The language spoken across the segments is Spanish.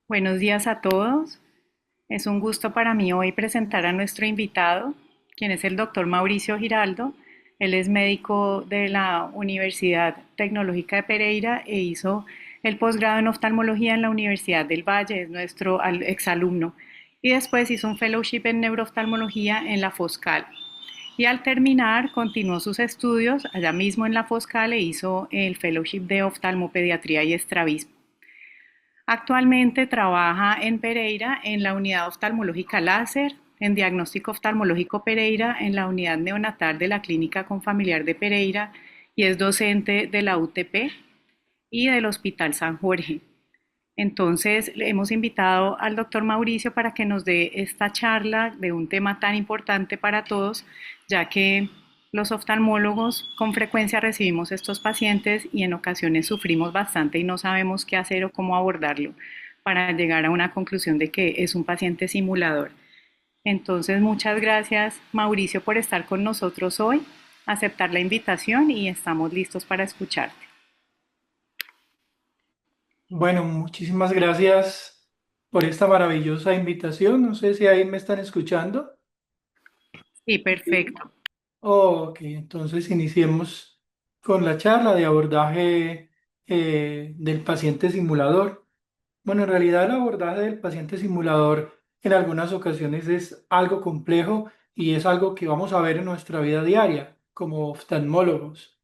Buenos días a todos. Es un gusto para mí hoy presentar a nuestro invitado, quien es el doctor Mauricio Giraldo. Él es médico de la Universidad Tecnológica de Pereira e hizo el posgrado en oftalmología en la Universidad del Valle, es nuestro exalumno. Y después hizo un fellowship en neurooftalmología en la Foscal. Y al terminar, continuó sus estudios allá mismo en la Foscal e hizo el fellowship de oftalmopediatría y estrabismo. Actualmente trabaja en Pereira en la unidad oftalmológica láser, en diagnóstico oftalmológico Pereira, en la unidad neonatal de la Clínica Confamiliar de Pereira y es docente de la UTP y del Hospital San Jorge. Entonces, le hemos invitado al doctor Mauricio para que nos dé esta charla de un tema tan importante para todos, ya que los oftalmólogos con frecuencia recibimos estos pacientes y en ocasiones sufrimos bastante y no sabemos qué hacer o cómo abordarlo para llegar a una conclusión de que es un paciente simulador. Entonces, muchas gracias Mauricio por estar con nosotros hoy, aceptar la invitación y estamos listos para escucharte. Bueno, muchísimas gracias por esta maravillosa invitación. No sé si ahí me están escuchando. Sí, Sí. perfecto. Ok, entonces iniciemos con la charla de abordaje del paciente simulador. Bueno, en realidad el abordaje del paciente simulador en algunas ocasiones es algo complejo y es algo que vamos a ver en nuestra vida diaria como oftalmólogos.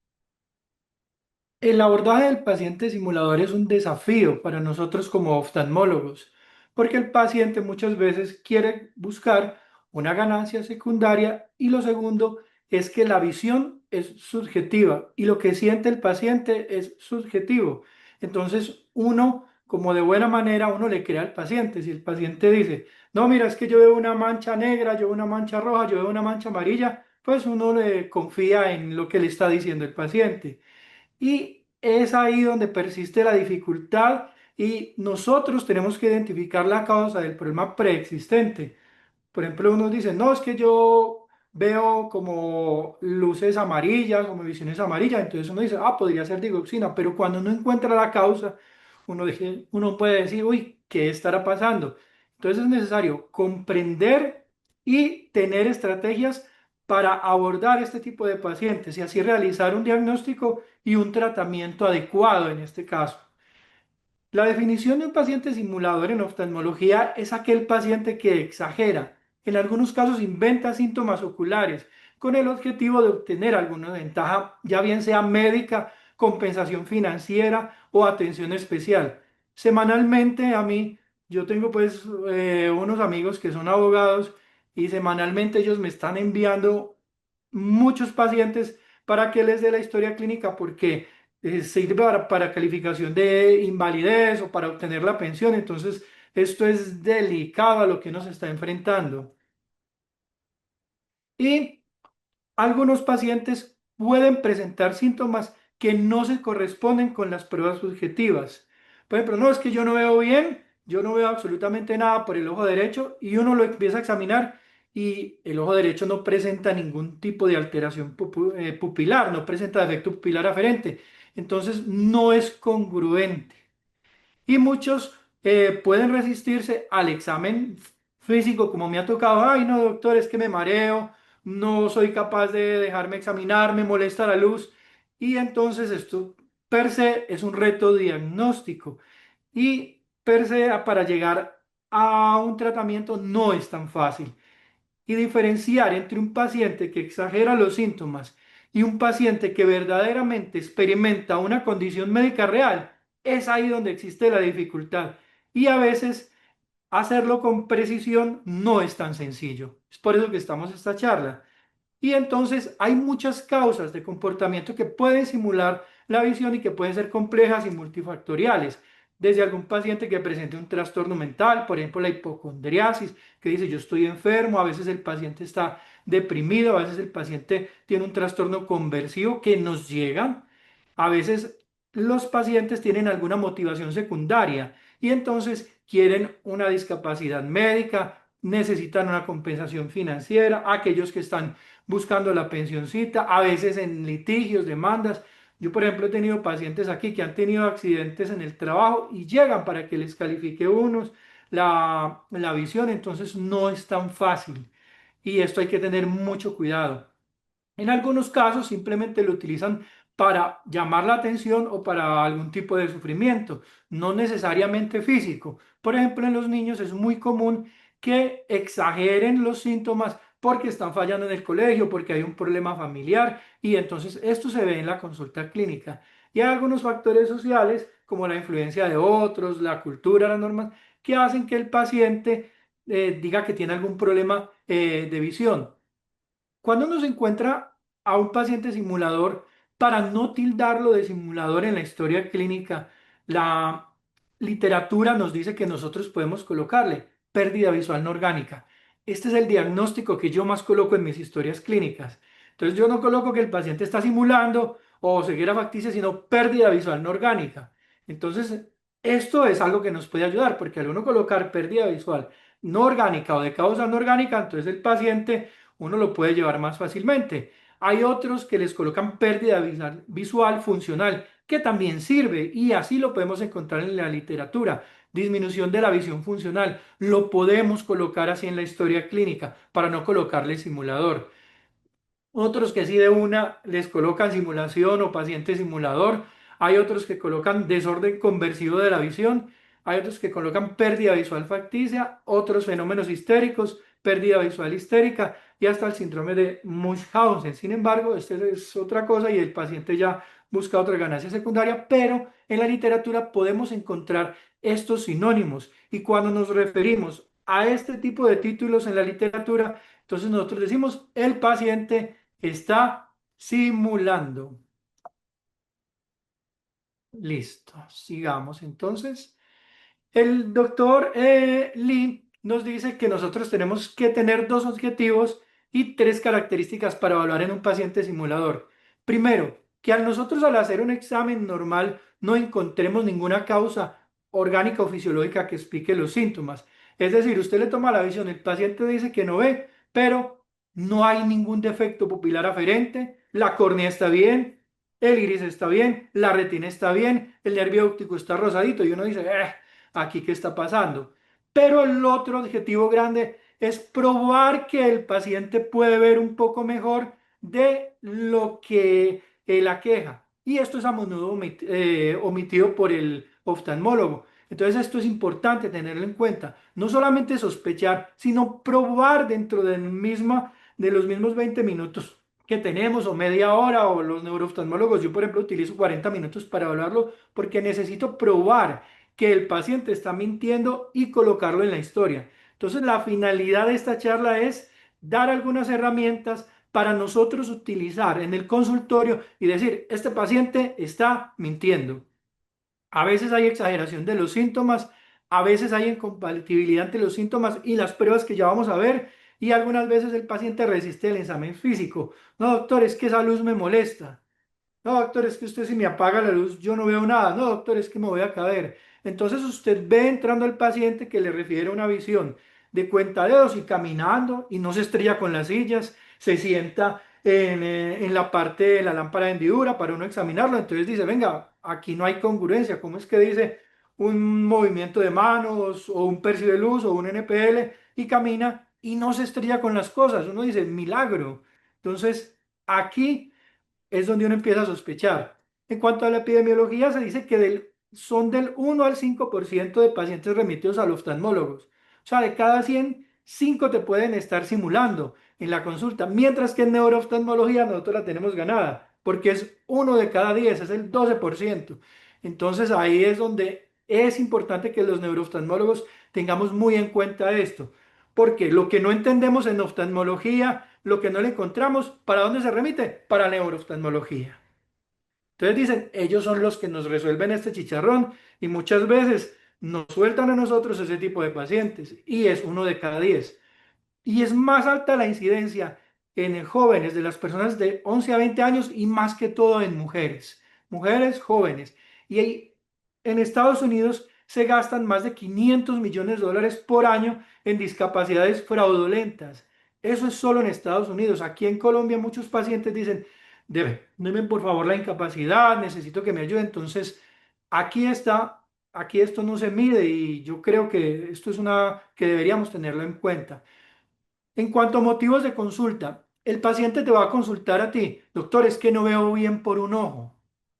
El abordaje del paciente simulador es un desafío para nosotros como oftalmólogos, porque el paciente muchas veces quiere buscar una ganancia secundaria y lo segundo es que la visión es subjetiva y lo que siente el paciente es subjetivo. Entonces uno, como de buena manera, uno le crea al paciente. Si el paciente dice, no, mira, es que yo veo una mancha negra, yo veo una mancha roja, yo veo una mancha amarilla, pues uno le confía en lo que le está diciendo el paciente. Y es ahí donde persiste la dificultad y nosotros tenemos que identificar la causa del problema preexistente. Por ejemplo, uno dice, no, es que yo veo como luces amarillas, como visiones amarillas, entonces uno dice, ah, podría ser digoxina, pero cuando uno encuentra la causa, uno puede decir, uy, ¿qué estará pasando? Entonces es necesario comprender y tener estrategias para abordar este tipo de pacientes y así realizar un diagnóstico y un tratamiento adecuado en este caso. La definición de un paciente simulador en oftalmología es aquel paciente que exagera, en algunos casos inventa síntomas oculares, con el objetivo de obtener alguna ventaja, ya bien sea médica, compensación financiera o atención especial. Semanalmente yo tengo pues unos amigos que son abogados y semanalmente ellos me están enviando muchos pacientes para que les dé la historia clínica porque sirve para calificación de invalidez o para obtener la pensión. Entonces, esto es delicado a lo que nos está enfrentando. Y algunos pacientes pueden presentar síntomas que no se corresponden con las pruebas subjetivas. Por ejemplo, no es que yo no veo bien, yo no veo absolutamente nada por el ojo derecho y uno lo empieza a examinar y el ojo derecho no presenta ningún tipo de alteración pupilar, no presenta defecto pupilar aferente. Entonces no es congruente. Y muchos pueden resistirse al examen físico, como me ha tocado. Ay, no, doctor, es que me mareo, no soy capaz de dejarme examinar, me molesta la luz. Y entonces esto per se es un reto diagnóstico. Y per se para llegar a un tratamiento no es tan fácil. Y diferenciar entre un paciente que exagera los síntomas y un paciente que verdaderamente experimenta una condición médica real, es ahí donde existe la dificultad. Y a veces hacerlo con precisión no es tan sencillo. Es por eso que estamos en esta charla. Y entonces hay muchas causas de comportamiento que pueden simular la visión y que pueden ser complejas y multifactoriales. Desde algún paciente que presente un trastorno mental, por ejemplo la hipocondriasis, que dice yo estoy enfermo, a veces el paciente está deprimido, a veces el paciente tiene un trastorno conversivo que nos llegan, a veces los pacientes tienen alguna motivación secundaria y entonces quieren una discapacidad médica, necesitan una compensación financiera, aquellos que están buscando la pensioncita, a veces en litigios, demandas, Yo, por ejemplo, he tenido pacientes aquí que han tenido accidentes en el trabajo y llegan para que les califique unos la visión, entonces no es tan fácil y esto hay que tener mucho cuidado. En algunos casos simplemente lo utilizan para llamar la atención o para algún tipo de sufrimiento, no necesariamente físico. Por ejemplo, en los niños es muy común que exageren los síntomas porque están fallando en el colegio, porque hay un problema familiar y entonces esto se ve en la consulta clínica. Y hay algunos factores sociales como la influencia de otros, la cultura, las normas, que hacen que el paciente diga que tiene algún problema de visión. Cuando uno se encuentra a un paciente simulador, para no tildarlo de simulador en la historia clínica, la literatura nos dice que nosotros podemos colocarle pérdida visual no orgánica. Este es el diagnóstico que yo más coloco en mis historias clínicas. Entonces yo no coloco que el paciente está simulando o ceguera facticia, sino pérdida visual no orgánica. Entonces, esto es algo que nos puede ayudar, porque al uno colocar pérdida visual no orgánica o de causa no orgánica, entonces el paciente uno lo puede llevar más fácilmente. Hay otros que les colocan pérdida visual funcional, que también sirve y así lo podemos encontrar en la literatura. Disminución de la visión funcional, lo podemos colocar así en la historia clínica para no colocarle simulador. Otros que sí de una les colocan simulación o paciente simulador. Hay otros que colocan desorden conversivo de la visión. Hay otros que colocan pérdida visual facticia, otros fenómenos histéricos, pérdida visual histérica y hasta el síndrome de Munchausen. Sin embargo, este es otra cosa y el paciente ya busca otra ganancia secundaria, pero en la literatura podemos encontrar estos sinónimos y cuando nos referimos a este tipo de títulos en la literatura, entonces nosotros decimos el paciente está simulando. Listo, sigamos entonces. El doctor Lee nos dice que nosotros tenemos que tener dos objetivos y tres características para evaluar en un paciente simulador. Primero, que a nosotros al hacer un examen normal no encontremos ninguna causa orgánica o fisiológica que explique los síntomas. Es decir, usted le toma la visión, el paciente dice que no ve, pero no hay ningún defecto pupilar aferente, la córnea está bien, el iris está bien, la retina está bien, el nervio óptico está rosadito y uno dice, aquí qué está pasando. Pero el otro objetivo grande es probar que el paciente puede ver un poco mejor de lo que la queja. Y esto es a menudo omitido por el oftalmólogo. Entonces esto es importante tenerlo en cuenta. No solamente sospechar, sino probar dentro de los mismos 20 minutos que tenemos o media hora o los neurooftalmólogos. Yo, por ejemplo, utilizo 40 minutos para evaluarlo porque necesito probar que el paciente está mintiendo y colocarlo en la historia. Entonces, la finalidad de esta charla es dar algunas herramientas para nosotros utilizar en el consultorio y decir, este paciente está mintiendo. A veces hay exageración de los síntomas, a veces hay incompatibilidad entre los síntomas y las pruebas que ya vamos a ver, y algunas veces el paciente resiste el examen físico. No, doctor, es que esa luz me molesta. No, doctor, es que usted si me apaga la luz yo no veo nada. No, doctor, es que me voy a caer. Entonces usted ve entrando al paciente que le refiere una visión de cuentadedos y caminando y no se estrella con las sillas, se sienta en la parte de la lámpara de hendidura para uno examinarlo. Entonces dice, venga, aquí no hay congruencia. ¿Cómo es que dice un movimiento de manos o un percio de luz o un NPL y camina y no se estrella con las cosas? Uno dice, milagro. Entonces, aquí es donde uno empieza a sospechar. En cuanto a la epidemiología, se dice que son del 1 al 5% de pacientes remitidos a los oftalmólogos. O sea, de cada 100, 5 te pueden estar simulando en la consulta, mientras que en neurooftalmología nosotros la tenemos ganada, porque es uno de cada 10, es el 12%. Entonces ahí es donde es importante que los neurooftalmólogos tengamos muy en cuenta esto, porque lo que no entendemos en oftalmología, lo que no le encontramos, ¿para dónde se remite? Para neurooftalmología. Entonces dicen, ellos son los que nos resuelven este chicharrón y muchas veces nos sueltan a nosotros ese tipo de pacientes y es uno de cada 10. Y es más alta la incidencia en jóvenes de las personas de 11 a 20 años y más que todo en mujeres, mujeres jóvenes. Y en Estados Unidos se gastan más de 500 millones de dólares por año en discapacidades fraudulentas. Eso es solo en Estados Unidos. Aquí en Colombia muchos pacientes dicen, deme por favor la incapacidad, necesito que me ayude. Entonces, aquí está, aquí esto no se mide y yo creo que esto es una que deberíamos tenerlo en cuenta. En cuanto a motivos de consulta, el paciente te va a consultar a ti, doctor, es que no veo bien por un ojo,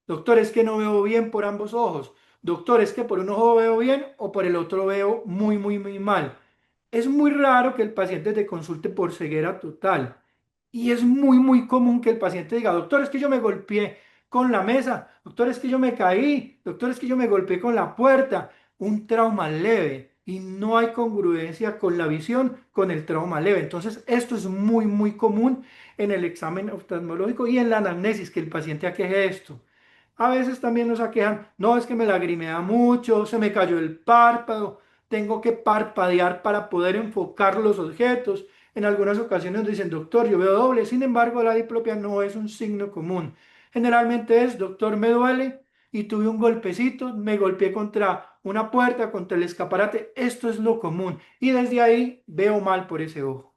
doctor, es que no veo bien por ambos ojos, doctor, es que por un ojo veo bien o por el otro veo muy, muy, muy mal. Es muy raro que el paciente te consulte por ceguera total y es muy, muy común que el paciente diga, doctor, es que yo me golpeé con la mesa, doctor, es que yo me caí, doctor, es que yo me golpeé con la puerta, un trauma leve y no hay congruencia con la visión con el trauma leve. Entonces, esto es muy, muy común en el examen oftalmológico y en la anamnesis, que el paciente aqueje esto. A veces también nos aquejan, no, es que me lagrimea mucho, se me cayó el párpado, tengo que parpadear para poder enfocar los objetos. En algunas ocasiones dicen, doctor, yo veo doble, sin embargo, la diplopia no es un signo común. Generalmente es, doctor, me duele y tuve un golpecito, me golpeé contra una puerta, contra el escaparate. Esto es lo común y desde ahí veo mal por ese ojo.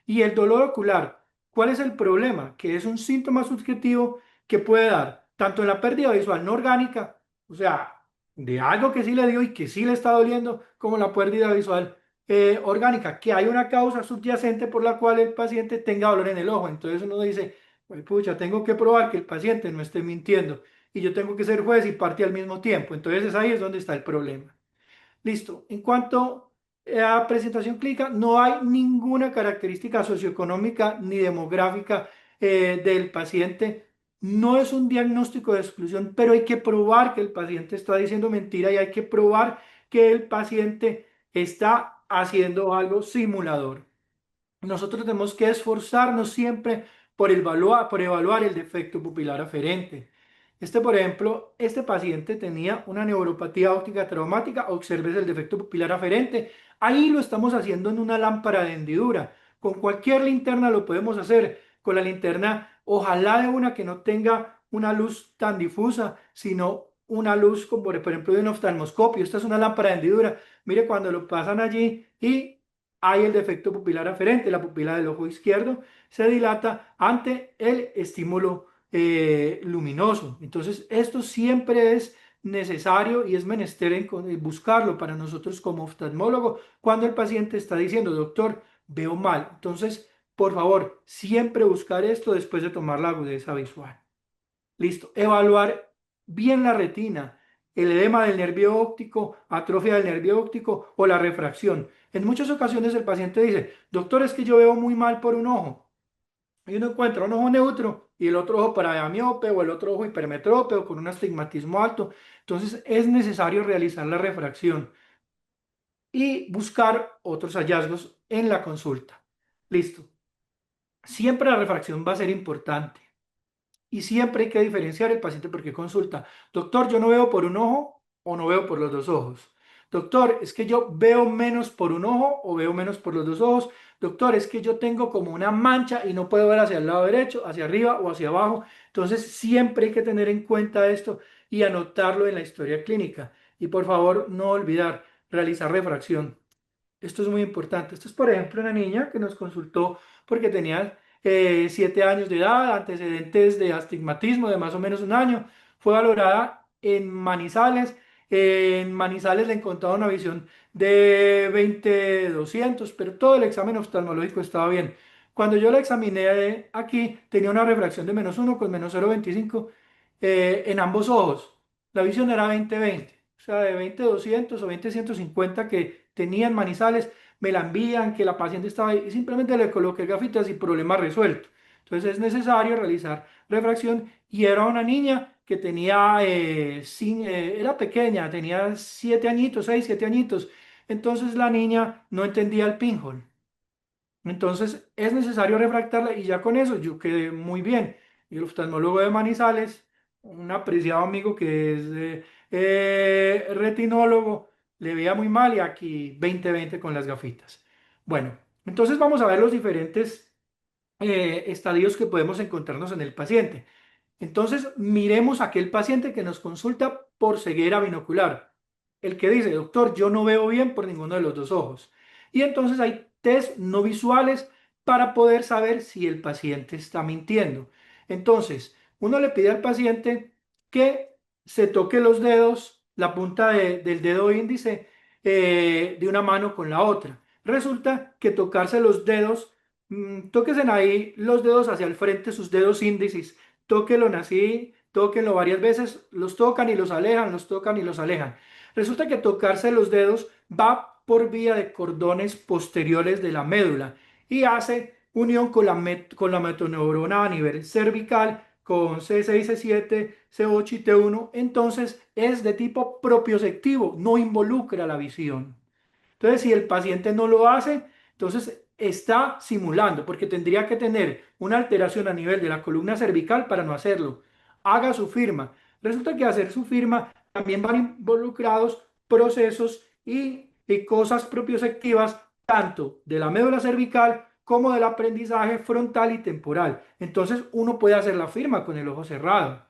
Y el dolor ocular, ¿cuál es el problema? Que es un síntoma subjetivo que puede dar tanto en la pérdida visual no orgánica, o sea, de algo que sí le dio y que sí le está doliendo, como la pérdida visual orgánica, que hay una causa subyacente por la cual el paciente tenga dolor en el ojo. Entonces uno dice, pues pucha, tengo que probar que el paciente no esté mintiendo y yo tengo que ser juez y parte al mismo tiempo. Entonces ahí es donde está el problema. Listo. En cuanto a presentación clínica, no hay ninguna característica socioeconómica ni demográfica del paciente. No es un diagnóstico de exclusión, pero hay que probar que el paciente está diciendo mentira y hay que probar que el paciente está haciendo algo simulador. Nosotros tenemos que esforzarnos siempre por evaluar el defecto pupilar aferente. Por ejemplo, este paciente tenía una neuropatía óptica traumática. Observes el defecto pupilar aferente. Ahí lo estamos haciendo en una lámpara de hendidura. Con cualquier linterna lo podemos hacer. Con la linterna, ojalá de una que no tenga una luz tan difusa, sino una luz como por ejemplo de un oftalmoscopio. Esta es una lámpara de hendidura. Mire cuando lo pasan allí y hay el defecto pupilar aferente. La pupila del ojo izquierdo se dilata ante el estímulo luminoso. Entonces, esto siempre es necesario y es menester buscarlo para nosotros como oftalmólogo cuando el paciente está diciendo, doctor, veo mal. Entonces, por favor, siempre buscar esto después de tomar la agudeza visual. Listo. Evaluar bien la retina, el edema del nervio óptico, atrofia del nervio óptico o la refracción. En muchas ocasiones el paciente dice, doctor, es que yo veo muy mal por un ojo. Y uno encuentra un ojo neutro y el otro ojo paramiope o el otro ojo hipermetrópe o con un astigmatismo alto. Entonces es necesario realizar la refracción y buscar otros hallazgos en la consulta. Listo. Siempre la refracción va a ser importante. Y siempre hay que diferenciar el paciente porque consulta. Doctor, yo no veo por un ojo o no veo por los dos ojos. Doctor, es que yo veo menos por un ojo o veo menos por los dos ojos. Doctor, es que yo tengo como una mancha y no puedo ver hacia el lado derecho, hacia arriba o hacia abajo. Entonces, siempre hay que tener en cuenta esto y anotarlo en la historia clínica. Y por favor, no olvidar realizar refracción. Esto es muy importante. Esto es, por ejemplo, una niña que nos consultó porque tenía 7 años de edad, antecedentes de astigmatismo de más o menos un año. Fue valorada en Manizales. En Manizales le encontraba una visión de 20/200, pero todo el examen oftalmológico estaba bien. Cuando yo la examiné aquí, tenía una refracción de -1 con -0,25 en ambos ojos. La visión era 20/20, o sea, de 20/200 o 20/150 que tenían Manizales, me la envían, que la paciente estaba ahí y simplemente le coloqué gafitas y problema resuelto. Entonces es necesario realizar refracción y era una niña que tenía, era pequeña, tenía 7 añitos, 6, 7 añitos. Entonces la niña no entendía el pinhole. Entonces es necesario refractarla y ya con eso yo quedé muy bien. Y el oftalmólogo de Manizales, un apreciado amigo que es retinólogo, le veía muy mal y aquí 20/20 con las gafitas. Bueno, entonces vamos a ver los diferentes estadios que podemos encontrarnos en el paciente. Entonces, miremos a aquel paciente que nos consulta por ceguera binocular. El que dice, doctor, yo no veo bien por ninguno de los dos ojos. Y entonces hay test no visuales para poder saber si el paciente está mintiendo. Entonces, uno le pide al paciente que se toque los dedos, la punta del dedo índice de una mano con la otra. Resulta que tocarse los dedos, tóquense ahí los dedos hacia el frente, sus dedos índices, tóquenlo así, tóquenlo varias veces, los tocan y los alejan, los tocan y los alejan. Resulta que tocarse los dedos va por vía de cordones posteriores de la médula y hace unión con la metaneurona a nivel cervical, con C6, C7, C8 y T1, entonces es de tipo propioceptivo, no involucra la visión. Entonces, si el paciente no lo hace, entonces está simulando, porque tendría que tener una alteración a nivel de la columna cervical para no hacerlo. Haga su firma. Resulta que hacer su firma también van involucrados procesos y cosas propioceptivas tanto de la médula cervical como del aprendizaje frontal y temporal. Entonces uno puede hacer la firma con el ojo cerrado.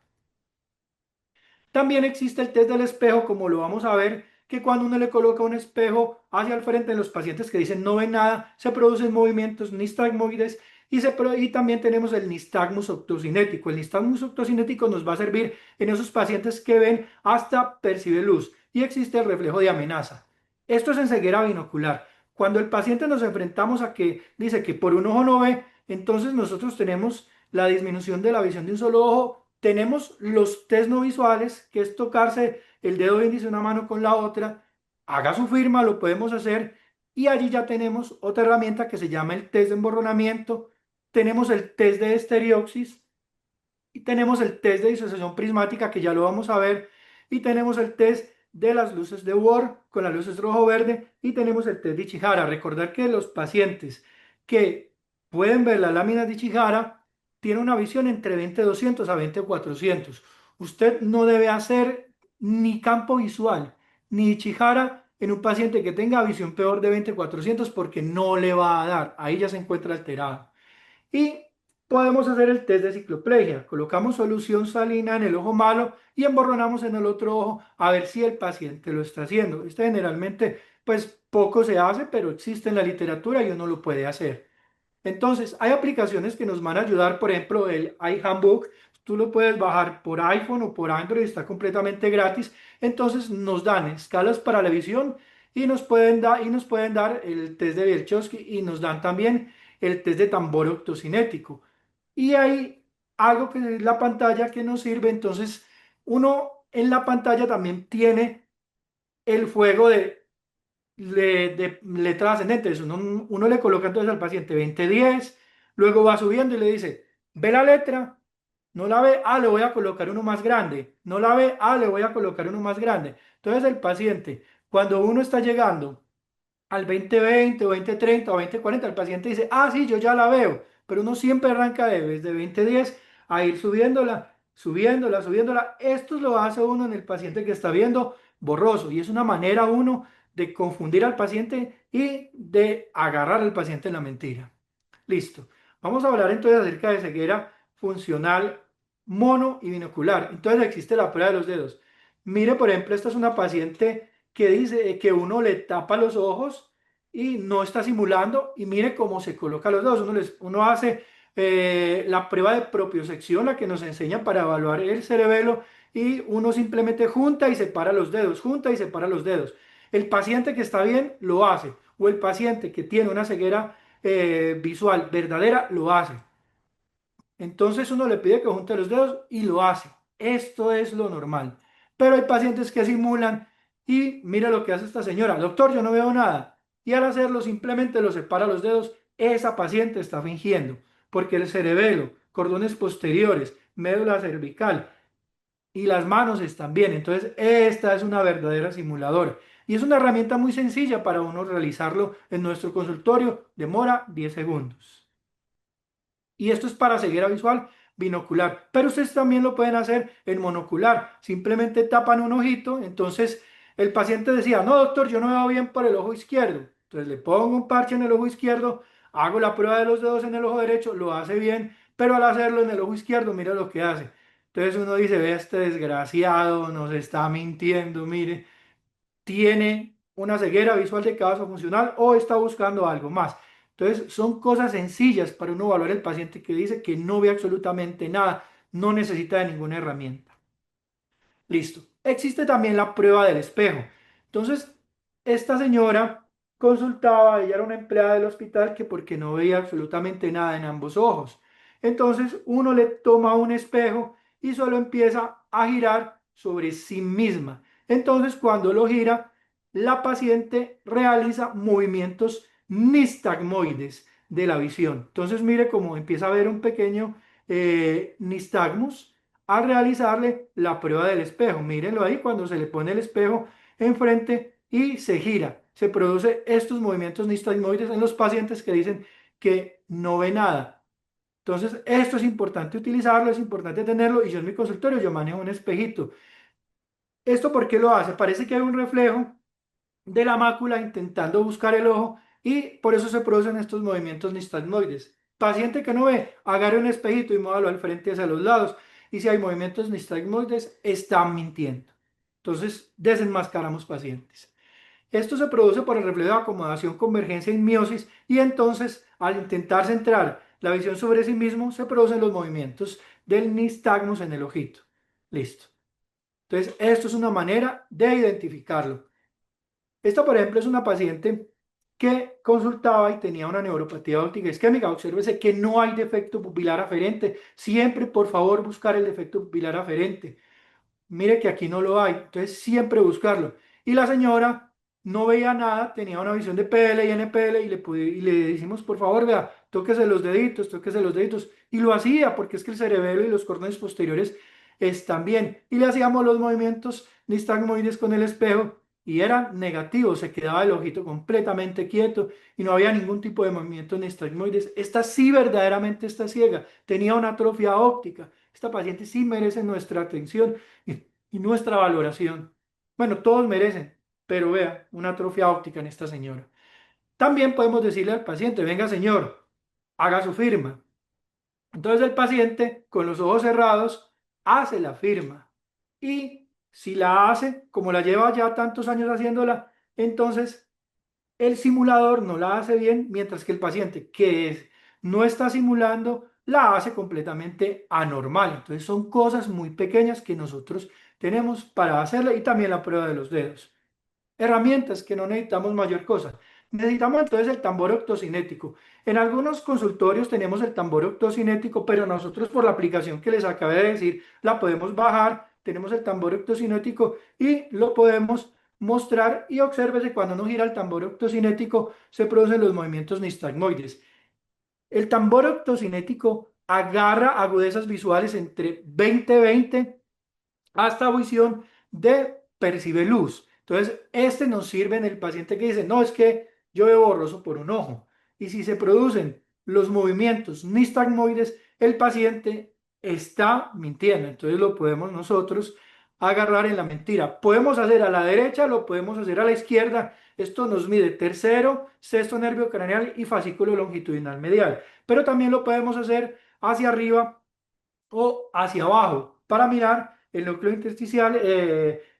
También existe el test del espejo, como lo vamos a ver, que cuando uno le coloca un espejo hacia el frente en los pacientes que dicen no ven nada, se producen movimientos nistagmoides y también tenemos el nistagmus optocinético. El nistagmus optocinético nos va a servir en esos pacientes que ven hasta percibe luz y existe el reflejo de amenaza. Esto es en ceguera binocular. Cuando el paciente nos enfrentamos a que dice que por un ojo no ve, entonces nosotros tenemos la disminución de la visión de un solo ojo. Tenemos los test no visuales, que es tocarse el dedo índice de una mano con la otra. Haga su firma, lo podemos hacer. Y allí ya tenemos otra herramienta que se llama el test de emborronamiento. Tenemos el test de estereoxis y tenemos el test de disociación prismática, que ya lo vamos a ver. Y tenemos el test de las luces de Ward con las luces rojo-verde. Y tenemos el test de Ichihara. Recordar que los pacientes que pueden ver las láminas de Ichihara tienen una visión entre 20-200 a 20-400. Usted no debe hacer ni campo visual ni Ichihara en un paciente que tenga visión peor de 20-400 porque no le va a dar. Ahí ya se encuentra alterado. Y podemos hacer el test de cicloplegia. Colocamos solución salina en el ojo malo y emborronamos en el otro ojo a ver si el paciente lo está haciendo. Este generalmente, pues poco se hace, pero existe en la literatura y uno lo puede hacer. Entonces, hay aplicaciones que nos van a ayudar, por ejemplo, el iHandbook. Tú lo puedes bajar por iPhone o por Android, está completamente gratis. Entonces, nos dan escalas para la visión y nos pueden dar el test de Berchowski y nos dan también el test de tambor octocinético. Y hay algo que es la pantalla que nos sirve. Entonces, uno en la pantalla también tiene el juego de letra ascendente. Uno le coloca entonces al paciente 20-10, luego va subiendo y le dice, ve la letra, no la ve, le voy a colocar uno más grande, no la ve, le voy a colocar uno más grande. Entonces el paciente, cuando uno está llegando al 20-20 o 20-30 o 20-40, el paciente dice, sí, yo ya la veo, pero uno siempre arranca desde 20-10 a ir subiéndola, subiéndola, subiéndola. Esto lo hace uno en el paciente que está viendo borroso y es una manera uno de confundir al paciente y de agarrar al paciente en la mentira. Listo. Vamos a hablar entonces acerca de ceguera funcional mono y binocular. Entonces existe la prueba de los dedos. Mire, por ejemplo, esta es una paciente que dice que uno le tapa los ojos y no está simulando y mire cómo se coloca los dedos. Uno hace la prueba de propiosección, la que nos enseña para evaluar el cerebelo y uno simplemente junta y separa los dedos, junta y separa los dedos. El paciente que está bien lo hace o el paciente que tiene una ceguera visual verdadera lo hace. Entonces uno le pide que junte los dedos y lo hace. Esto es lo normal. Pero hay pacientes que simulan y mira lo que hace esta señora. Doctor, yo no veo nada. Y al hacerlo simplemente lo separa los dedos. Esa paciente está fingiendo porque el cerebelo, cordones posteriores, médula cervical y las manos están bien. Entonces esta es una verdadera simuladora. Y es una herramienta muy sencilla para uno realizarlo en nuestro consultorio. Demora 10 segundos. Y esto es para ceguera visual binocular, pero ustedes también lo pueden hacer en monocular. Simplemente tapan un ojito. Entonces el paciente decía, no doctor, yo no veo bien por el ojo izquierdo. Entonces le pongo un parche en el ojo izquierdo, hago la prueba de los dedos en el ojo derecho, lo hace bien, pero al hacerlo en el ojo izquierdo, mira lo que hace. Entonces uno dice, ve, este desgraciado nos está mintiendo, mire, tiene una ceguera visual de causa funcional o está buscando algo más. Entonces, son cosas sencillas para uno evaluar el paciente que dice que no ve absolutamente nada, no necesita de ninguna herramienta. Listo. Existe también la prueba del espejo. Entonces, esta señora consultaba, ella era una empleada del hospital que porque no veía absolutamente nada en ambos ojos. Entonces, uno le toma un espejo y solo empieza a girar sobre sí misma. Entonces, cuando lo gira, la paciente realiza movimientos nistagmoides de la visión. Entonces, mire cómo empieza a ver un pequeño nistagmus a realizarle la prueba del espejo. Mírenlo ahí cuando se le pone el espejo enfrente y se gira. Se produce estos movimientos nistagmoides en los pacientes que dicen que no ve nada. Entonces, esto es importante utilizarlo, es importante tenerlo y yo en mi consultorio yo manejo un espejito. ¿Esto por qué lo hace? Parece que hay un reflejo de la mácula intentando buscar el ojo y por eso se producen estos movimientos nistagmoides. Paciente que no ve, agarre un espejito y muévalo al frente hacia los lados. Y si hay movimientos nistagmoides, están mintiendo. Entonces, desenmascaramos pacientes. Esto se produce por el reflejo de acomodación, convergencia y miosis y entonces al intentar centrar la visión sobre sí mismo se producen los movimientos del nistagmus en el ojito. Listo. Entonces, esto es una manera de identificarlo. Esta, por ejemplo, es una paciente que consultaba y tenía una neuropatía óptica isquémica. Obsérvese que no hay defecto pupilar aferente. Siempre, por favor, buscar el defecto pupilar aferente. Mire que aquí no lo hay, entonces siempre buscarlo. Y la señora no veía nada, tenía una visión de PL y NPL y le decimos, por favor, vea, tóquese los deditos. Y lo hacía porque es que el cerebelo y los cordones posteriores están bien. Y le hacíamos los movimientos nistagmoides con el espejo y era negativo, se quedaba el ojito completamente quieto y no había ningún tipo de movimiento nistagmoides. Esta sí verdaderamente está ciega, tenía una atrofia óptica. Esta paciente sí merece nuestra atención y nuestra valoración. Bueno, todos merecen, pero vea, una atrofia óptica en esta señora. También podemos decirle al paciente, venga señor, haga su firma. Entonces el paciente, con los ojos cerrados, hace la firma. Y si la hace, como la lleva ya tantos años haciéndola, entonces el simulador no la hace bien, mientras que el paciente no está simulando la hace completamente anormal. Entonces son cosas muy pequeñas que nosotros tenemos para hacerla y también la prueba de los dedos. Herramientas que no necesitamos mayor cosa. Necesitamos entonces el tambor octocinético. En algunos consultorios tenemos el tambor octocinético, pero nosotros por la aplicación que les acabé de decir, la podemos bajar. Tenemos el tambor octocinético y lo podemos mostrar y obsérvese cuando uno gira el tambor octocinético se producen los movimientos nistagmoides. El tambor octocinético agarra agudezas visuales entre 20-20 hasta visión de percibe luz. Entonces, este nos sirve en el paciente que dice, no, es que yo veo borroso por un ojo. Y si se producen los movimientos nistagmoides, el paciente está mintiendo. Entonces, lo podemos nosotros agarrar en la mentira. Podemos hacer a la derecha, lo podemos hacer a la izquierda. Esto nos mide tercero, sexto nervio craneal y fascículo longitudinal medial. Pero también lo podemos hacer hacia arriba o hacia abajo para mirar el núcleo intersticial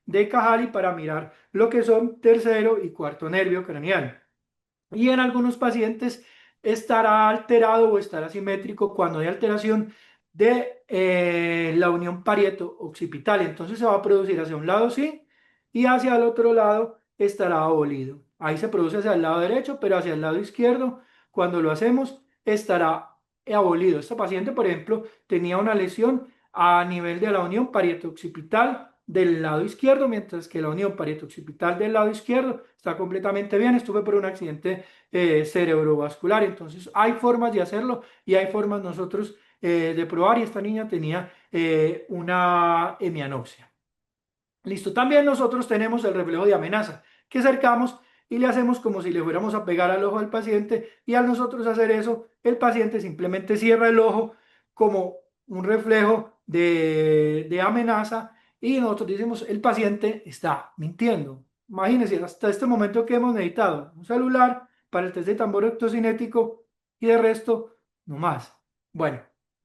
de Cajal y para mirar lo que son tercero y cuarto nervio craneal. Y en algunos pacientes estará alterado o estará simétrico cuando hay alteración de la unión parieto-occipital. Entonces se va a producir hacia un lado sí y hacia el otro lado estará abolido. Ahí se produce hacia el lado derecho, pero hacia el lado izquierdo, cuando lo hacemos, estará abolido. Esta paciente, por ejemplo, tenía una lesión a nivel de la unión parieto-occipital del lado izquierdo, mientras que la unión parieto-occipital del lado izquierdo está completamente bien. Estuve por un accidente cerebrovascular, entonces hay formas de hacerlo y hay formas nosotros de probar y esta niña tenía una hemianopsia. Listo, también nosotros tenemos el reflejo de amenaza, que acercamos y le hacemos como si le fuéramos a pegar al ojo al paciente y al nosotros hacer eso, el paciente simplemente cierra el ojo como un reflejo de amenaza y nosotros decimos, el paciente está mintiendo. Imagínense, hasta este momento que hemos necesitado un celular para el test de tambor octocinético y de resto, no más. Bueno,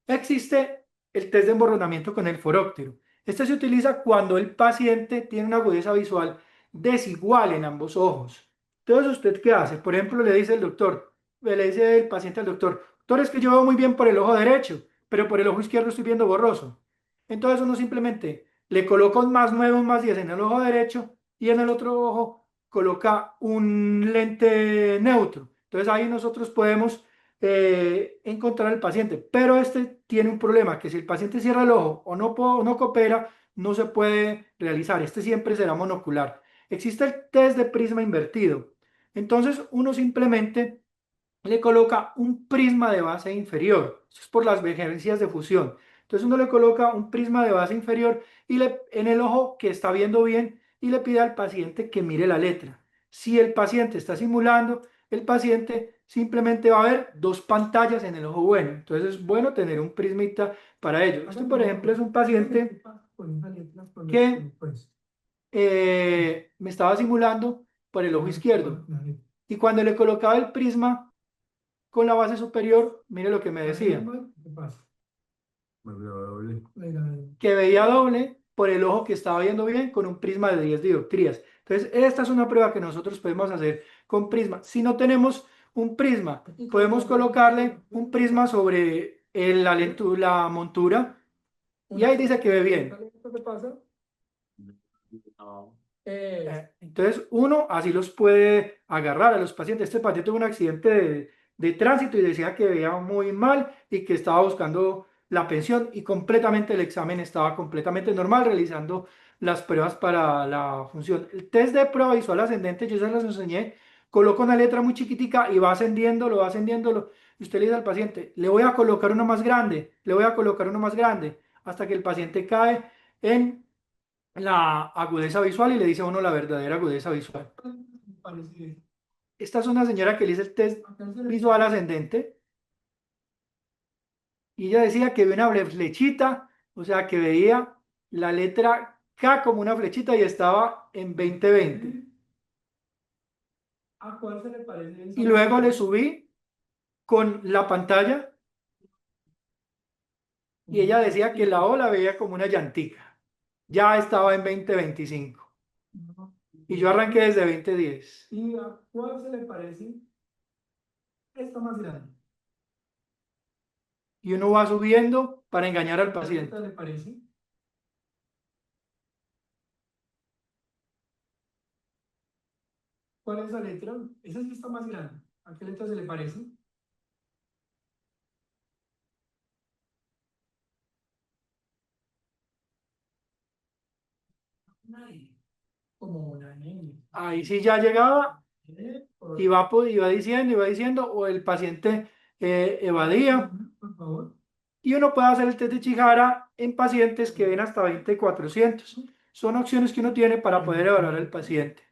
existe el test de emborronamiento con el foróptero. Este se utiliza cuando el paciente tiene una agudeza visual desigual en ambos ojos. Entonces, ¿usted qué hace? Por ejemplo, le dice el doctor, le dice el paciente al doctor, doctor, es que yo veo muy bien por el ojo derecho, pero por el ojo izquierdo estoy viendo borroso. Entonces uno simplemente le coloca un más 9, un más 10 en el ojo derecho y en el otro ojo coloca un lente neutro. Entonces ahí nosotros podemos encontrar al paciente, pero este tiene un problema, que si el paciente cierra el ojo o no coopera, no se puede realizar. Este siempre será monocular. Existe el test de prisma invertido. Entonces uno simplemente le coloca un prisma de base inferior. Esto es por las divergencias de fusión. Entonces uno le coloca un prisma de base inferior en el ojo que está viendo bien y le pide al paciente que mire la letra. Si el paciente está simulando, el paciente simplemente va a ver dos pantallas en el ojo bueno. Entonces es bueno tener un prismita para ello. Este, por ejemplo, es un paciente que me estaba simulando por el ojo izquierdo. Y cuando le colocaba el prisma con la base superior, mire lo que me decía, que veía doble por el ojo que estaba viendo bien con un prisma de 10 dioptrías. Entonces, esta es una prueba que nosotros podemos hacer con prisma. Si no tenemos un prisma, podemos colocarle un prisma sobre la montura y ahí dice que ve bien. Entonces, uno así los puede agarrar a los pacientes. Este paciente tuvo un accidente de tránsito y decía que veía muy mal y que estaba buscando la pensión y completamente el examen estaba completamente normal, realizando las pruebas para la función. El test de prueba visual ascendente, yo se los enseñé, coloca una letra muy chiquitica y va ascendiéndolo, va ascendiéndolo. Y usted le dice al paciente, le voy a colocar uno más grande, le voy a colocar uno más grande, hasta que el paciente cae en la agudeza visual y le dice a uno la verdadera agudeza visual. Esta es una señora que le hizo el test visual ascendente y ella decía que veía una flechita, o sea que veía la letra K como una flechita y estaba en 20/20. ¿A cuál se le parece? Y luego le subí con la pantalla y ella decía que la O la veía como una llantica. Ya estaba en 20/25. Y yo arranqué desde 20/10. ¿Y a cuál se le parece? Esta más grande. Y uno va subiendo para engañar al paciente. ¿Qué le parece? ¿Cuál es la letra? Esa sí está más grande. ¿A qué letra se le parece? Una E. Como una N. Ahí sí ya llegaba iba diciendo, o el paciente evadía. Por favor. Y uno puede hacer el test de Chihara en pacientes que ven hasta 20/400. Son opciones que uno tiene para poder evaluar al paciente.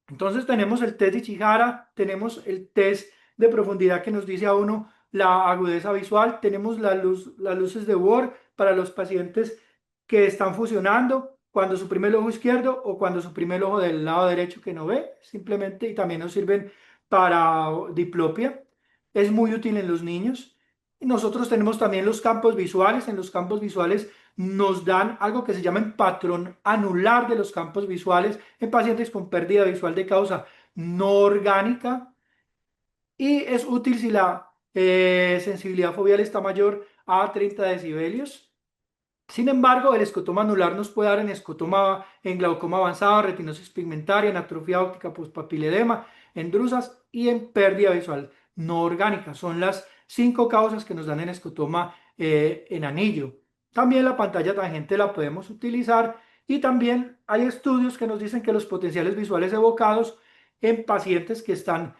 Entonces tenemos el test de Chihara, tenemos el test de profundidad que nos dice a uno la agudeza visual, tenemos las luces de Ward para los pacientes que están fusionando cuando suprime el ojo izquierdo o cuando suprime el ojo del lado derecho que no ve, simplemente, y también nos sirven para diplopia. Es muy útil en los niños. Y nosotros tenemos también los campos visuales. En los campos visuales nos dan algo que se llama el patrón anular de los campos visuales en pacientes con pérdida visual de causa no orgánica y es útil si la sensibilidad foveal está mayor a 30 decibelios. Sin embargo, el escotoma anular nos puede dar en escotoma, en glaucoma avanzado, retinosis pigmentaria, en atrofia óptica postpapiledema, en drusas y en pérdida visual no orgánica. Son las 5 causas que nos dan en escotoma en anillo. También la pantalla tangente la podemos utilizar y también hay estudios que nos dicen que los potenciales visuales evocados en pacientes que están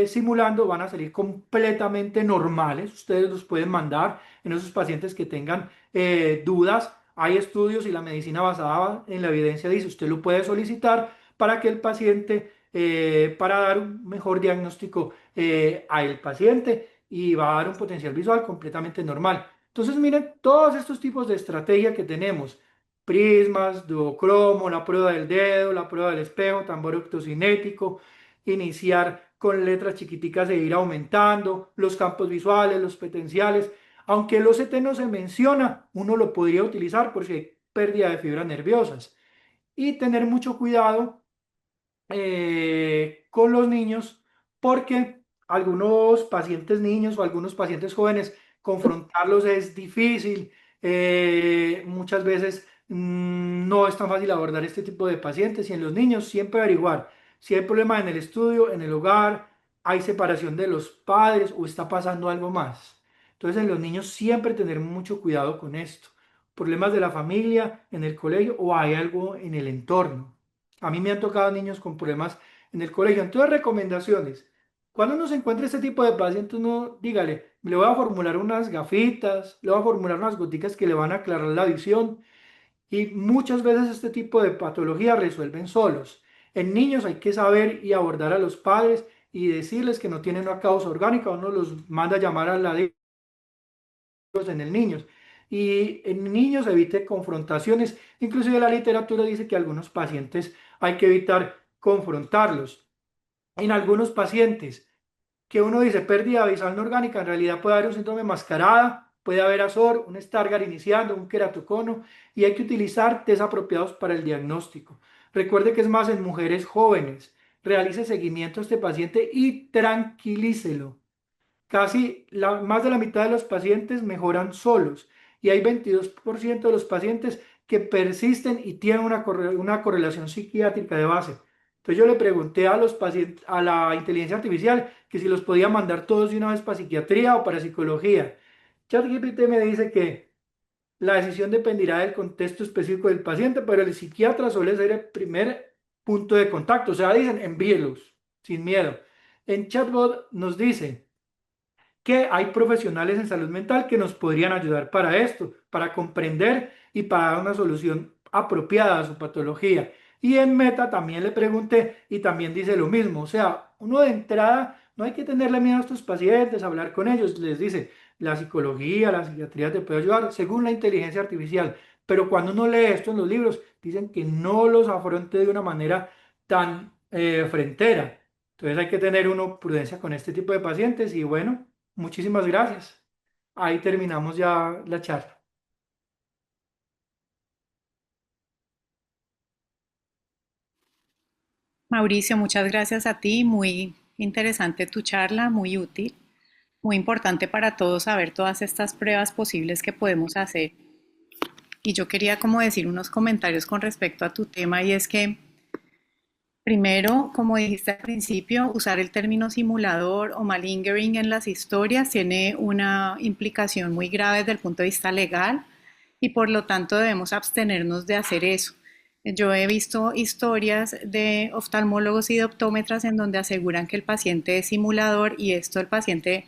simulando van a salir completamente normales. Ustedes los pueden mandar en esos pacientes que tengan dudas. Hay estudios y la medicina basada en la evidencia dice, usted lo puede solicitar para que el paciente, para dar un mejor diagnóstico al paciente y va a dar un potencial visual completamente normal. Entonces, miren, todos estos tipos de estrategia que tenemos, prismas, duocromo, la prueba del dedo, la prueba del espejo, tambor octocinético, iniciar con letras chiquiticas e ir aumentando, los campos visuales, los potenciales, aunque el OCT no se menciona, uno lo podría utilizar por si hay pérdida de fibras nerviosas. Y tener mucho cuidado con los niños porque algunos pacientes niños o algunos pacientes jóvenes, confrontarlos es difícil. Muchas veces no es tan fácil abordar este tipo de pacientes, y en los niños siempre averiguar si hay problemas en el estudio, en el hogar, hay separación de los padres o está pasando algo más. Entonces en los niños siempre tener mucho cuidado con esto. Problemas de la familia, en el colegio, o hay algo en el entorno. A mí me han tocado niños con problemas en el colegio. Entonces, recomendaciones. Cuando uno se encuentre este tipo de paciente, uno dígale, le voy a formular unas gafitas, le voy a formular unas goticas que le van a aclarar la visión, y muchas veces este tipo de patologías resuelven solos. En niños hay que saber y abordar a los padres y decirles que no tienen una causa orgánica. Uno los manda a llamar a la en el niños. Y en niños evite confrontaciones. Inclusive la literatura dice que algunos pacientes hay que evitar confrontarlos. En algunos pacientes que uno dice pérdida visual no orgánica, en realidad puede haber un síndrome mascarada, puede haber Azor, un Stargardt iniciando, un queratocono, y hay que utilizar test apropiados para el diagnóstico. Recuerde que es más en mujeres jóvenes. Realice seguimiento a este paciente y tranquilícelo. Más de la mitad de los pacientes mejoran solos, y hay 22% de los pacientes que persisten y tienen una correlación psiquiátrica de base. Entonces yo le pregunté a los pacientes, a la inteligencia artificial, que si los podía mandar todos de una vez para psiquiatría o para psicología. ChatGPT me dice que la decisión dependerá del contexto específico del paciente, pero el psiquiatra suele ser el primer punto de contacto. O sea, dicen envíelos sin miedo. En chatbot nos dice que hay profesionales en salud mental que nos podrían ayudar para esto, para comprender y para dar una solución apropiada a su patología. Y en Meta también le pregunté y también dice lo mismo. O sea, uno de entrada no hay que tenerle miedo a estos pacientes, hablar con ellos. Les dice, la psicología, la psiquiatría te puede ayudar según la inteligencia artificial. Pero cuando uno lee esto en los libros, dicen que no los afronte de una manera tan frentera. Entonces hay que tener uno prudencia con este tipo de pacientes. Y bueno, muchísimas gracias. Ahí terminamos ya la charla. Mauricio, muchas gracias a ti. Muy interesante tu charla, muy útil, muy importante para todos saber todas estas pruebas posibles que podemos hacer. Y yo quería como decir unos comentarios con respecto a tu tema, y es que primero, como dijiste al principio, usar el término simulador o malingering en las historias tiene una implicación muy grave desde el punto de vista legal, y por lo tanto debemos abstenernos de hacer eso. Yo he visto historias de oftalmólogos y de optómetras en donde aseguran que el paciente es simulador, y esto el paciente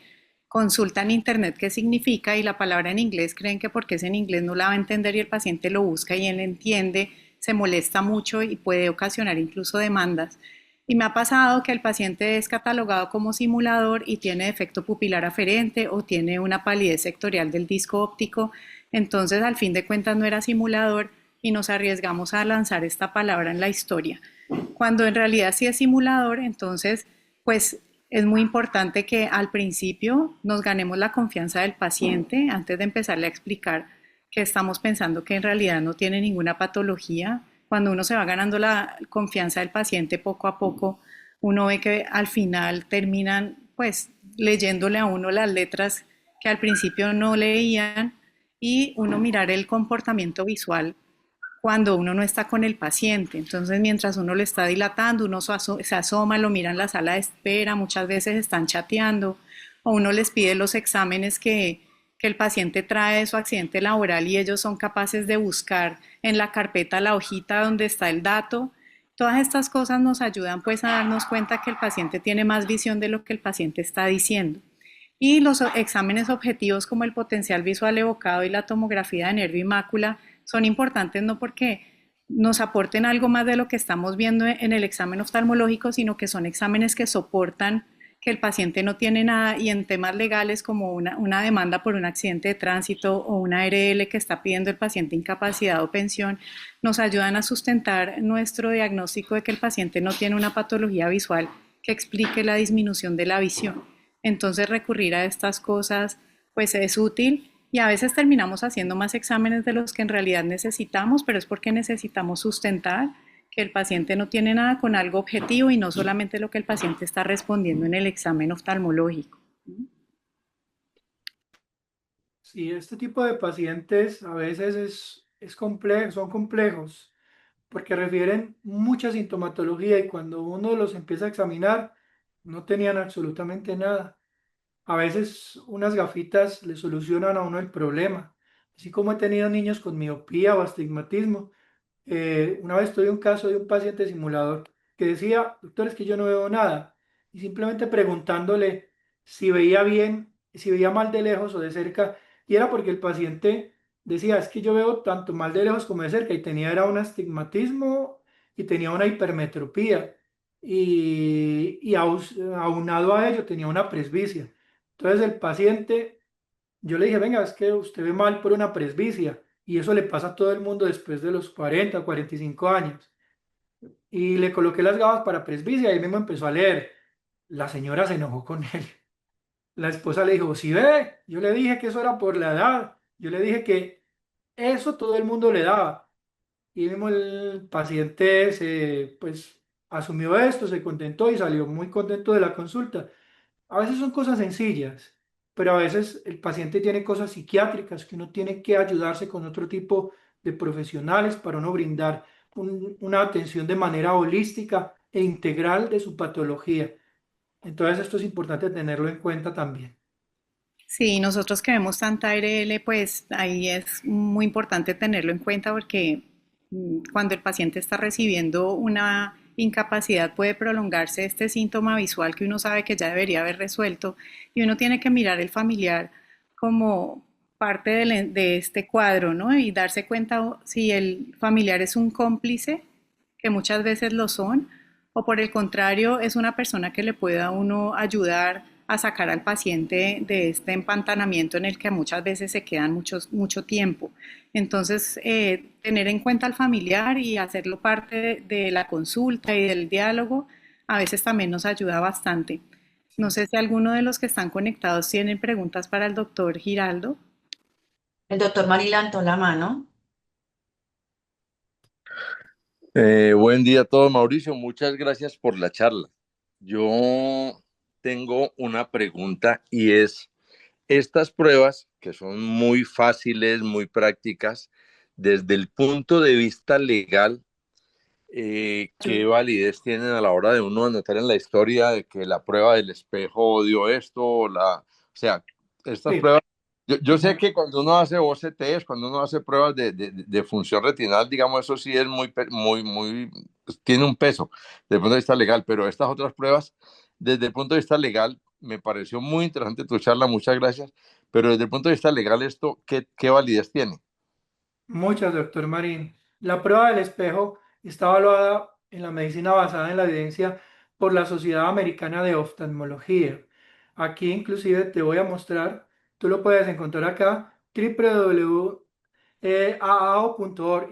consulta en internet qué significa, y la palabra en inglés creen que porque es en inglés no la va a entender, y el paciente lo busca y él entiende, se molesta mucho y puede ocasionar incluso demandas. Y me ha pasado que el paciente es catalogado como simulador y tiene defecto pupilar aferente o tiene una palidez sectorial del disco óptico. Entonces, al fin de cuentas, no era simulador y nos arriesgamos a lanzar esta palabra en la historia. Cuando en realidad sí es simulador, entonces, pues es muy importante que al principio nos ganemos la confianza del paciente antes de empezarle a explicar que estamos pensando que en realidad no tiene ninguna patología. Cuando uno se va ganando la confianza del paciente poco a poco, uno ve que al final terminan pues leyéndole a uno las letras que al principio no leían, y uno mirar el comportamiento visual cuando uno no está con el paciente. Entonces, mientras uno lo está dilatando, uno se asoma, lo mira en la sala de espera, muchas veces están chateando, o uno les pide los exámenes que el paciente trae de su accidente laboral, y ellos son capaces de buscar en la carpeta la hojita donde está el dato. Todas estas cosas nos ayudan pues a darnos cuenta que el paciente tiene más visión de lo que el paciente está diciendo. Y los exámenes objetivos como el potencial visual evocado y la tomografía de nervio y mácula son importantes no porque nos aporten algo más de lo que estamos viendo en el examen oftalmológico, sino que son exámenes que soportan que el paciente no tiene nada, y en temas legales como una demanda por un accidente de tránsito o una ARL que está pidiendo el paciente incapacidad o pensión, nos ayudan a sustentar nuestro diagnóstico de que el paciente no tiene una patología visual que explique la disminución de la visión. Entonces recurrir a estas cosas pues es útil, y a veces terminamos haciendo más exámenes de los que en realidad necesitamos, pero es porque necesitamos sustentar que el paciente no tiene nada con algo objetivo y no solamente lo que el paciente está respondiendo en el examen oftalmológico. Sí, este tipo de pacientes a veces es complejo, son complejos porque refieren mucha sintomatología y cuando uno los empieza a examinar no tenían absolutamente nada. A veces unas gafitas le solucionan a uno el problema. Así como he tenido niños con miopía o astigmatismo. Una vez tuve un caso de un paciente simulador que decía, doctor, es que yo no veo nada. Y simplemente preguntándole si veía bien, si veía mal de lejos o de cerca, y era porque el paciente decía, es que yo veo tanto mal de lejos como de cerca, y tenía era un astigmatismo y tenía una hipermetropía, aunado a ello tenía una presbicia. Entonces el paciente, yo le dije, venga, es que usted ve mal por una presbicia y eso le pasa a todo el mundo después de los 40 o 45 años. Y le coloqué las gafas para presbicia y él mismo empezó a leer. La señora se enojó con él. La esposa le dijo, si ve, yo le dije que eso era por la edad. Yo le dije que eso todo el mundo le daba. Y mismo el paciente pues, asumió esto, se contentó y salió muy contento de la consulta. A veces son cosas sencillas, pero a veces el paciente tiene cosas psiquiátricas que uno tiene que ayudarse con otro tipo de profesionales para uno brindar una atención de manera holística e integral de su patología. Entonces esto es importante tenerlo en cuenta también. Sí, nosotros que vemos tanta ARL, pues ahí es muy importante tenerlo en cuenta porque cuando el paciente está recibiendo una incapacidad puede prolongarse este síntoma visual que uno sabe que ya debería haber resuelto y uno tiene que mirar el familiar como parte de este cuadro, ¿no? Y darse cuenta si el familiar es un cómplice, que muchas veces lo son, o por el contrario es una persona que le pueda a uno ayudar a sacar al paciente de este empantanamiento en el que muchas veces se quedan mucho tiempo. Entonces, tener en cuenta al familiar y hacerlo parte de la consulta y del diálogo a veces también nos ayuda bastante. No Sí. sé si alguno de los que están conectados tienen preguntas para el doctor Giraldo. El doctor Marín levantó la mano. Buen día a todos, Mauricio. Muchas gracias por la charla. Yo tengo una pregunta y es, estas pruebas, que son muy fáciles, muy prácticas, desde el punto de vista legal, ¿qué validez tienen a la hora de uno anotar en la historia de que la prueba del espejo dio esto? O sea, estas Sí. pruebas, yo sé que cuando uno hace OCTs, cuando uno hace pruebas de función retinal, digamos, eso sí es pues, tiene un peso desde el punto de vista legal, pero estas otras pruebas, desde el punto de vista legal, me pareció muy interesante tu charla, muchas gracias, pero desde el punto de vista legal, esto, ¿qué validez tiene? Muchas, doctor Marín. La prueba del espejo está evaluada en la medicina basada en la evidencia por la Sociedad Americana de Oftalmología. Aquí inclusive te voy a mostrar, tú lo puedes encontrar acá, www.aao.org,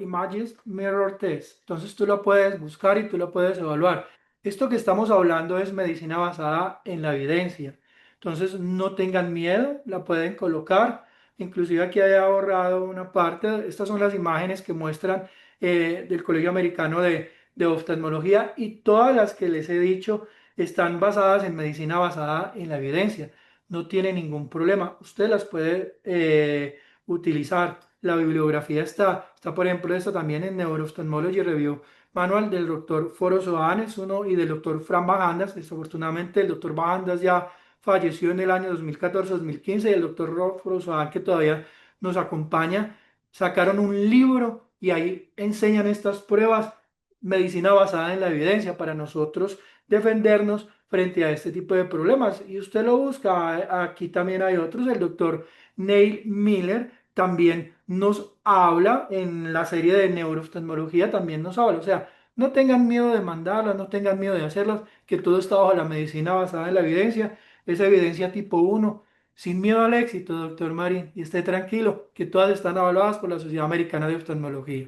Images Mirror Test. Entonces tú lo puedes buscar y tú lo puedes evaluar. Esto que estamos hablando es medicina basada en la evidencia. Entonces no tengan miedo, la pueden colocar. Inclusive aquí haya ahorrado una parte. Estas son las imágenes que muestran del Colegio Americano de Oftalmología y todas las que les he dicho están basadas en medicina basada en la evidencia. No tiene ningún problema. Usted las puede utilizar. La bibliografía está por ejemplo, esta también en Neuroophthalmology Review Manual del doctor Foro Soanes uno y del doctor Fran Bajandas. Desafortunadamente el doctor Bajandas ya falleció en el año 2014-2015 y el doctor Rosoan, que todavía nos acompaña, sacaron un libro y ahí enseñan estas pruebas, medicina basada en la evidencia para nosotros defendernos frente a este tipo de problemas. Y usted lo busca, aquí también hay otros, el doctor Neil Miller también nos habla en la serie de neurooftalmología, también nos habla, o sea, no tengan miedo de mandarlas, no tengan miedo de hacerlas, que todo está bajo la medicina basada en la evidencia, esa evidencia tipo uno sin miedo al éxito, doctor Marín, y esté tranquilo, que todas están avaladas por la Sociedad Americana de Oftalmología.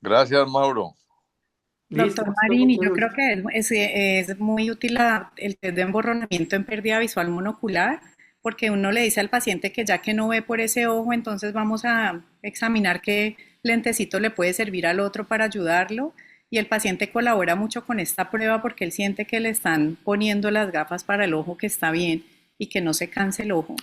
Gracias, Mauro. Listo, Doctor con Marini, mucho yo creo gusto. que es muy útil el test de emborronamiento en pérdida visual monocular, porque uno le dice al paciente que ya que no ve por ese ojo, entonces vamos a examinar qué lentecito le puede servir al otro para ayudarlo. y el paciente colabora mucho con esta prueba porque él siente que le están poniendo las gafas para el ojo que está bien y que no se canse el ojo.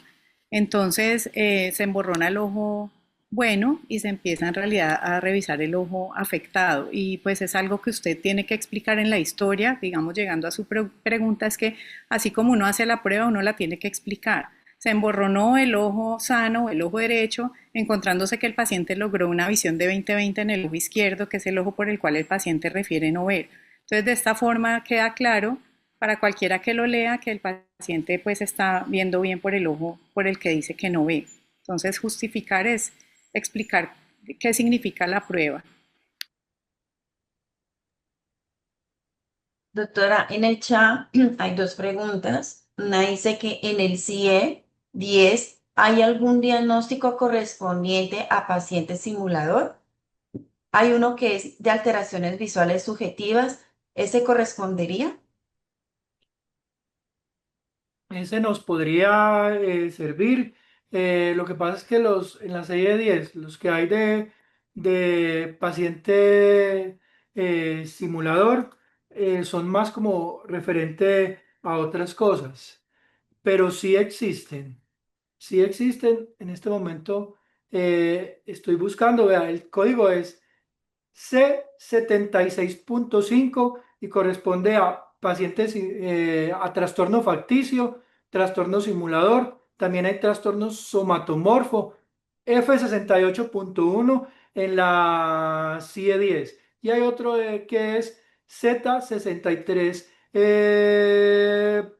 Entonces se emborrona el ojo bueno y se empieza en realidad a revisar el ojo afectado y pues es algo que usted tiene que explicar en la historia, digamos llegando a su pregunta es que así como uno hace la prueba uno la tiene que explicar. Se emborronó el ojo sano, el ojo derecho, encontrándose que el paciente logró una visión de 20/20 en el ojo izquierdo, que es el ojo por el cual el paciente refiere no ver. Entonces, de esta forma queda claro para cualquiera que lo lea que el paciente pues está viendo bien por el ojo por el que dice que no ve. Entonces, justificar es explicar qué significa la prueba. Doctora, en el chat hay dos preguntas. Una dice que en el CIE 10 ¿hay algún diagnóstico correspondiente a paciente simulador? Hay uno que es de alteraciones visuales subjetivas. ¿Ese correspondería? Ese nos podría servir. Lo que pasa es que en la serie 10 los que hay de paciente simulador, son más como referente a otras cosas, pero sí existen. En este momento estoy buscando, vea, el código es C76.5 y corresponde a pacientes, a trastorno facticio, trastorno simulador, también hay trastorno somatomorfo, F68.1 en la CIE-10 y hay otro que es Z63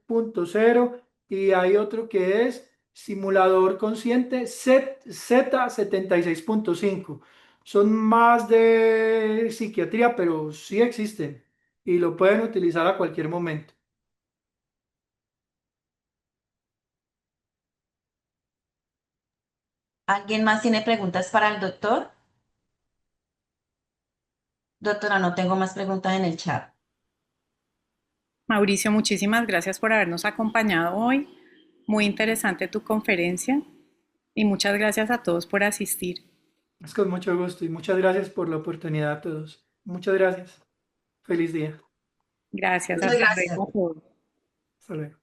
punto cero y hay otro que es simulador consciente Z76.5. Son más de psiquiatría, pero sí existen y lo pueden utilizar a cualquier momento. ¿Alguien más tiene preguntas para el doctor? Doctora, no tengo más preguntas en el chat. Mauricio, muchísimas gracias por habernos acompañado hoy. Muy interesante tu conferencia y muchas gracias a todos por asistir. Es con mucho gusto y muchas gracias por la oportunidad a todos. Muchas gracias. Feliz día. Gracias, Muchas hasta gracias. luego. Hasta luego.